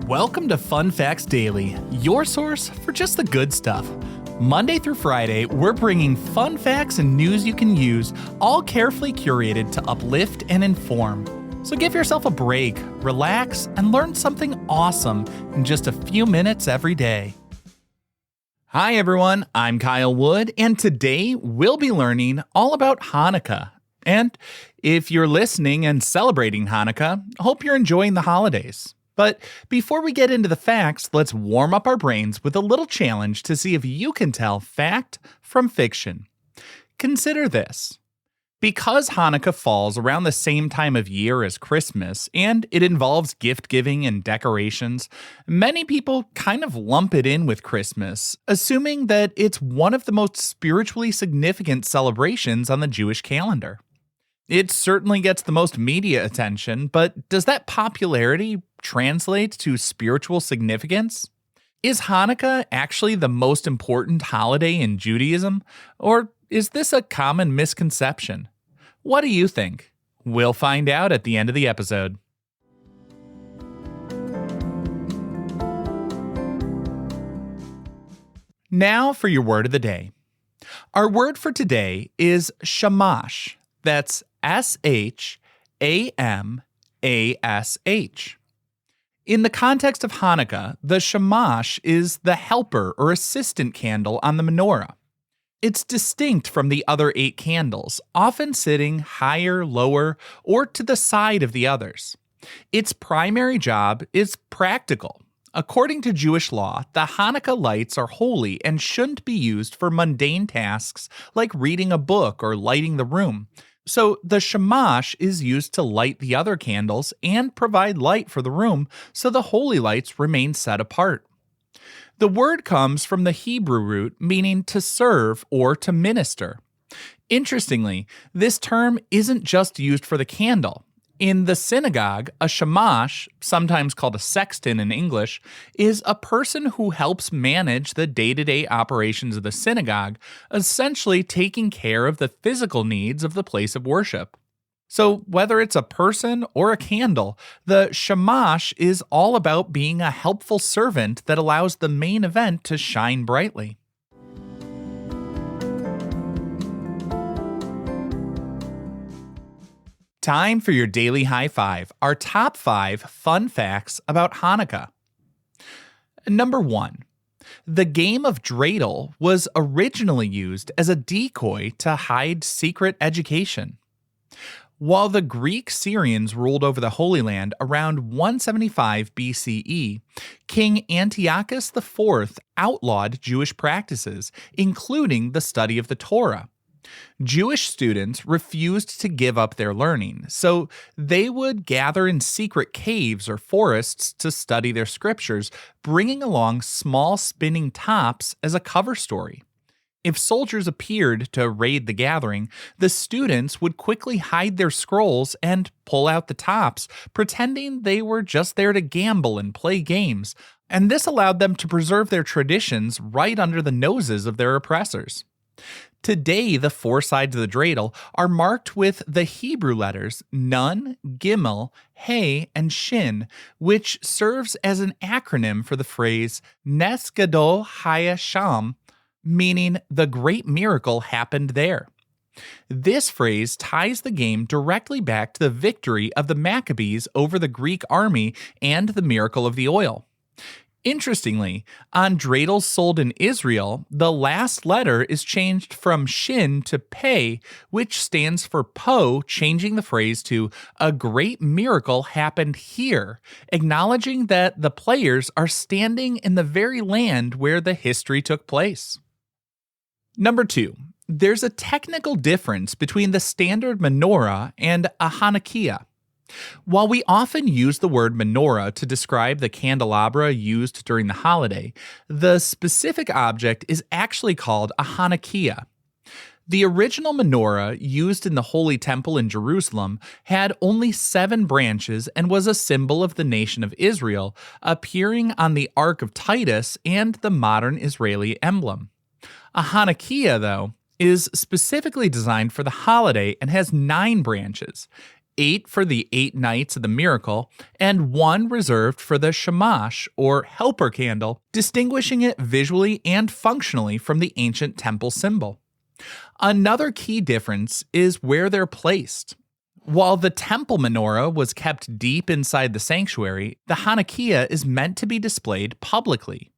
Welcome to Fun Facts Daily, your source for just the good stuff. Monday through Friday, we're bringing fun facts and news you can use, all carefully curated to uplift and inform. So give yourself a break, relax, and learn something awesome in just a few minutes every day. Hi everyone, I'm Kyle Wood, and today we'll be learning all about Hanukkah. And if you're listening and celebrating Hanukkah, hope you're enjoying the holidays. But before we get into the facts, let's warm up our brains with a little challenge to see if you can tell fact from fiction. Consider this. Because Hanukkah falls around the same time of year as Christmas, and it involves gift-giving and decorations, many people kind of lump it in with Christmas, assuming that it's one of the most spiritually significant celebrations on the Jewish calendar. It certainly gets the most media attention, but does that popularity translate to spiritual significance? Is Hanukkah actually the most important holiday in Judaism, or is this a common misconception? What do you think? We'll find out at the end of the episode. Now for your word of the day. Our word for today is Shamash. That's S-H-A-M-A-S-H. In the context of Hanukkah, the Shamash is the helper or assistant candle on the menorah. It's distinct from the other 8 candles, often sitting higher, lower, or to the side of the others. Its primary job is practical. According to Jewish law, the Hanukkah lights are holy and shouldn't be used for mundane tasks like reading a book or lighting the room. So the Shamash is used to light the other candles and provide light for the room so the holy lights remain set apart. The word comes from the Hebrew root meaning to serve or to minister. Interestingly, this term isn't just used for the candle. In the synagogue, a shamash, sometimes called a sexton in English, is a person who helps manage the day-to-day operations of the synagogue, essentially taking care of the physical needs of the place of worship. So whether it's a person or a candle, the shamash is all about being a helpful servant that allows the main event to shine brightly. Time for your daily high five, our top 5 fun facts about Hanukkah. Number 1. The game of dreidel was originally used as a decoy to hide secret education. While the Greek-Syrians ruled over the Holy Land around 175 BCE, King Antiochus IV outlawed Jewish practices, including the study of the Torah. Jewish students refused to give up their learning, so they would gather in secret caves or forests to study their scriptures, bringing along small spinning tops as a cover story. If soldiers appeared to raid the gathering, the students would quickly hide their scrolls and pull out the tops, pretending they were just there to gamble and play games, and this allowed them to preserve their traditions right under the noses of their oppressors. Today, the 4 sides of the dreidel are marked with the Hebrew letters Nun, Gimel, Hey, and Shin, which serves as an acronym for the phrase Nes Gadol Hayah Sham, meaning the great miracle happened there. This phrase ties the game directly back to the victory of the Maccabees over the Greek army and the miracle of the oil. Interestingly, on dreidels sold in Israel, the last letter is changed from shin to pei, which stands for po, changing the phrase to a great miracle happened here, acknowledging that the players are standing in the very land where the history took place. Number 2. There's a technical difference between the standard menorah and a Hanukkiah. While we often use the word menorah to describe the candelabra used during the holiday, the specific object is actually called a Hanukkiah. The original menorah used in the Holy Temple in Jerusalem had only 7 branches and was a symbol of the nation of Israel, appearing on the Ark of Titus and the modern Israeli emblem. A Hanukkiah, though, is specifically designed for the holiday and has 9 branches. 8 for the 8 nights of the miracle, and 1 reserved for the Shamash, or helper candle, distinguishing it visually and functionally from the ancient temple symbol. Another key difference is where they're placed. While the Temple Menorah was kept deep inside the sanctuary, the Hanukkiah is meant to be displayed publicly.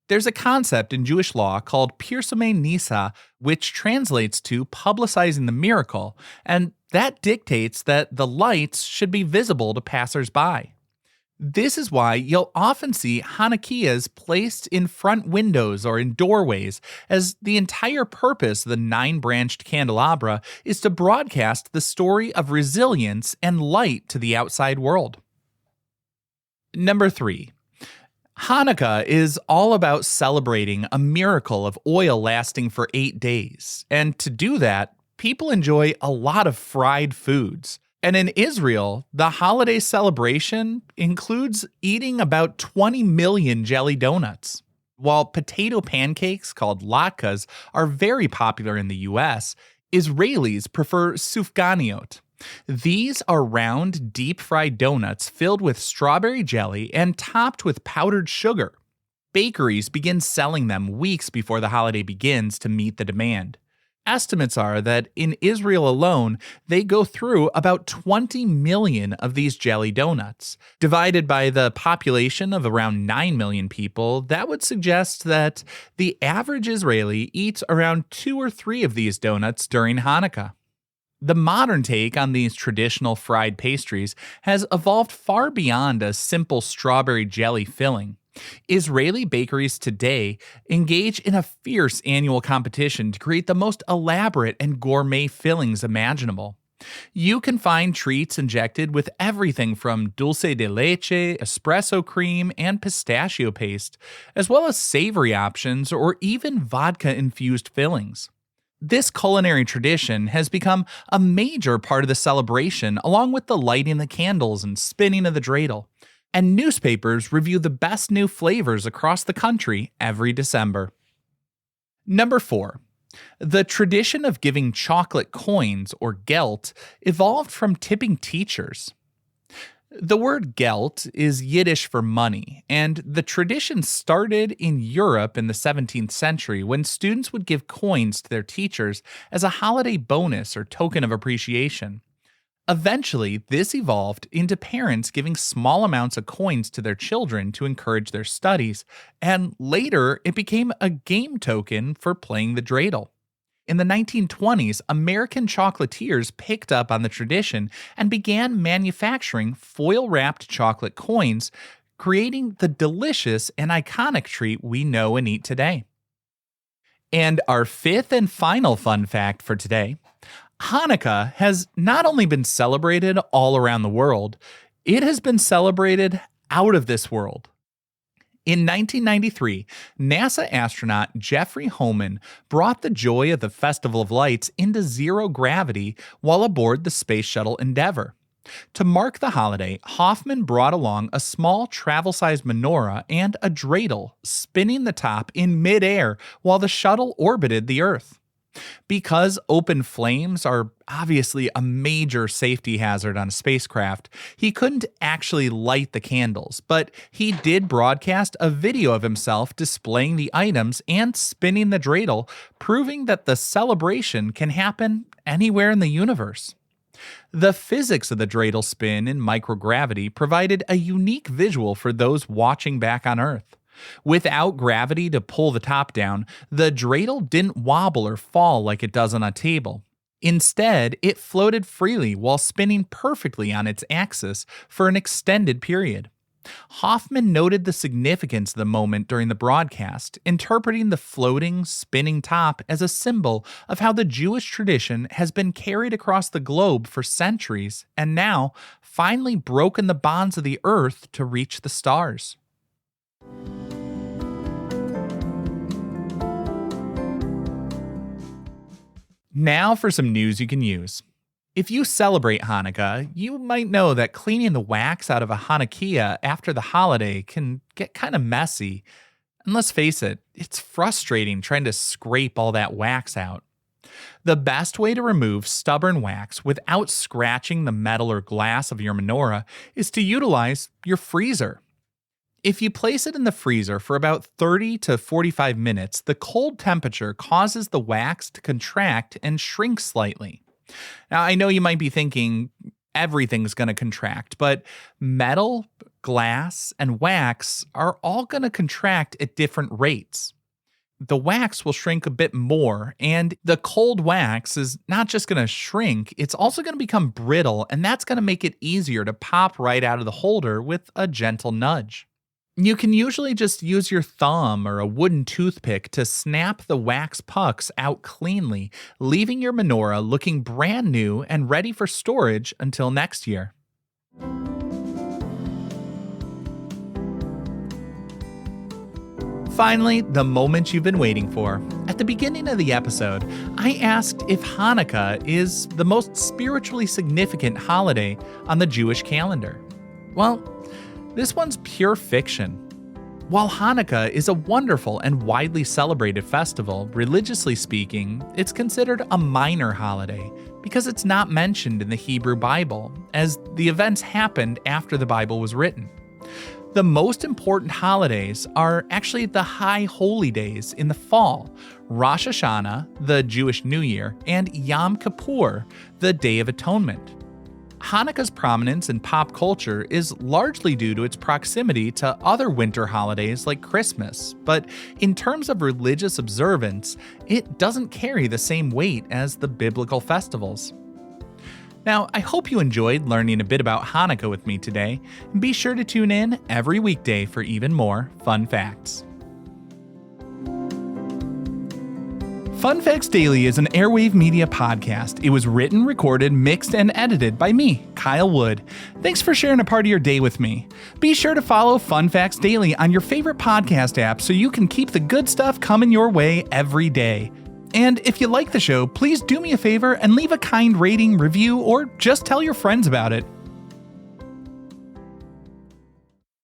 There's a concept in Jewish law called pirsumei nisa, which translates to publicizing the miracle, and that dictates that the lights should be visible to passersby. This is why you'll often see Hanukkahs placed in front windows or in doorways, as the entire purpose of the 9-branched candelabra is to broadcast the story of resilience and light to the outside world. Number 3. Hanukkah is all about celebrating a miracle of oil lasting for 8 days, and to do that, people enjoy a lot of fried foods. And in Israel, the holiday celebration includes eating about 20 million jelly donuts. While potato pancakes, called latkes, are very popular in the US, Israelis prefer Sufganiyot. These are round, deep-fried donuts filled with strawberry jelly and topped with powdered sugar. Bakeries begin selling them weeks before the holiday begins to meet the demand. Estimates are that in Israel alone, they go through about 20 million of these jelly donuts. Divided by the population of around 9 million people, that would suggest that the average Israeli eats around 2 or 3 of these donuts during Hanukkah. The modern take on these traditional fried pastries has evolved far beyond a simple strawberry jelly filling. Israeli bakeries today engage in a fierce annual competition to create the most elaborate and gourmet fillings imaginable. You can find treats injected with everything from dulce de leche, espresso cream, and pistachio paste, as well as savory options or even vodka-infused fillings. This culinary tradition has become a major part of the celebration, along with the lighting the candles and spinning of the dreidel. And newspapers review the best new flavors across the country every December. Number 4. The tradition of giving chocolate coins, or gelt, evolved from tipping teachers. The word gelt is Yiddish for money, and the tradition started in Europe in the 17th century when students would give coins to their teachers as a holiday bonus or token of appreciation. Eventually, this evolved into parents giving small amounts of coins to their children to encourage their studies, and later it became a game token for playing the dreidel. In the 1920s, American chocolatiers picked up on the tradition and began manufacturing foil-wrapped chocolate coins, creating the delicious and iconic treat we know and eat today. And our 5th and final fun fact for today: Hanukkah has not only been celebrated all around the world, it has been celebrated out of this world. In 1993, NASA astronaut Jeffrey Hohmann brought the joy of the Festival of Lights into zero gravity while aboard the Space Shuttle Endeavour. To mark the holiday, Hoffman brought along a small travel-sized menorah and a dreidel, spinning the top in midair while the shuttle orbited the Earth. Because open flames are obviously a major safety hazard on a spacecraft, he couldn't actually light the candles, but he did broadcast a video of himself displaying the items and spinning the dreidel, proving that the celebration can happen anywhere in the universe. The physics of the dreidel spin in microgravity provided a unique visual for those watching back on Earth. Without gravity to pull the top down, the dreidel didn't wobble or fall like it does on a table. Instead, it floated freely while spinning perfectly on its axis for an extended period. Hoffman noted the significance of the moment during the broadcast, interpreting the floating, spinning top as a symbol of how the Jewish tradition has been carried across the globe for centuries and now finally broken the bonds of the earth to reach the stars. Now for some news you can use. If you celebrate Hanukkah, you might know that cleaning the wax out of a Hanukkiah after the holiday can get kind of messy. And let's face it, it's frustrating trying to scrape all that wax out. The best way to remove stubborn wax without scratching the metal or glass of your menorah is to utilize your freezer. If you place it in the freezer for about 30 to 45 minutes, the cold temperature causes the wax to contract and shrink slightly. Now, I know you might be thinking everything's going to contract, but metal, glass, and wax are all going to contract at different rates. The wax will shrink a bit more, and the cold wax is not just going to shrink, it's also going to become brittle, and that's going to make it easier to pop right out of the holder with a gentle nudge. You can usually just use your thumb or a wooden toothpick to snap the wax pucks out cleanly, leaving your menorah looking brand new and ready for storage until next year. Finally, the moment you've been waiting for. At the beginning of the episode, I asked if Hanukkah is the most spiritually significant holiday on the Jewish calendar. Well, this one's pure fiction. While Hanukkah is a wonderful and widely celebrated festival, religiously speaking, it's considered a minor holiday because it's not mentioned in the Hebrew Bible, as the events happened after the Bible was written. The most important holidays are actually the high holy days in the fall, Rosh Hashanah, the Jewish New Year, and Yom Kippur, the Day of Atonement. Hanukkah's prominence in pop culture is largely due to its proximity to other winter holidays like Christmas, but in terms of religious observance, it doesn't carry the same weight as the biblical festivals. Now, I hope you enjoyed learning a bit about Hanukkah with me today, and be sure to tune in every weekday for even more fun facts. Fun Facts Daily is an Airwave Media podcast. It was written, recorded, mixed, and edited by me, Kyle Wood. Thanks for sharing a part of your day with me. Be sure to follow Fun Facts Daily on your favorite podcast app so you can keep the good stuff coming your way every day. And if you like the show, please do me a favor and leave a kind rating, review, or just tell your friends about it.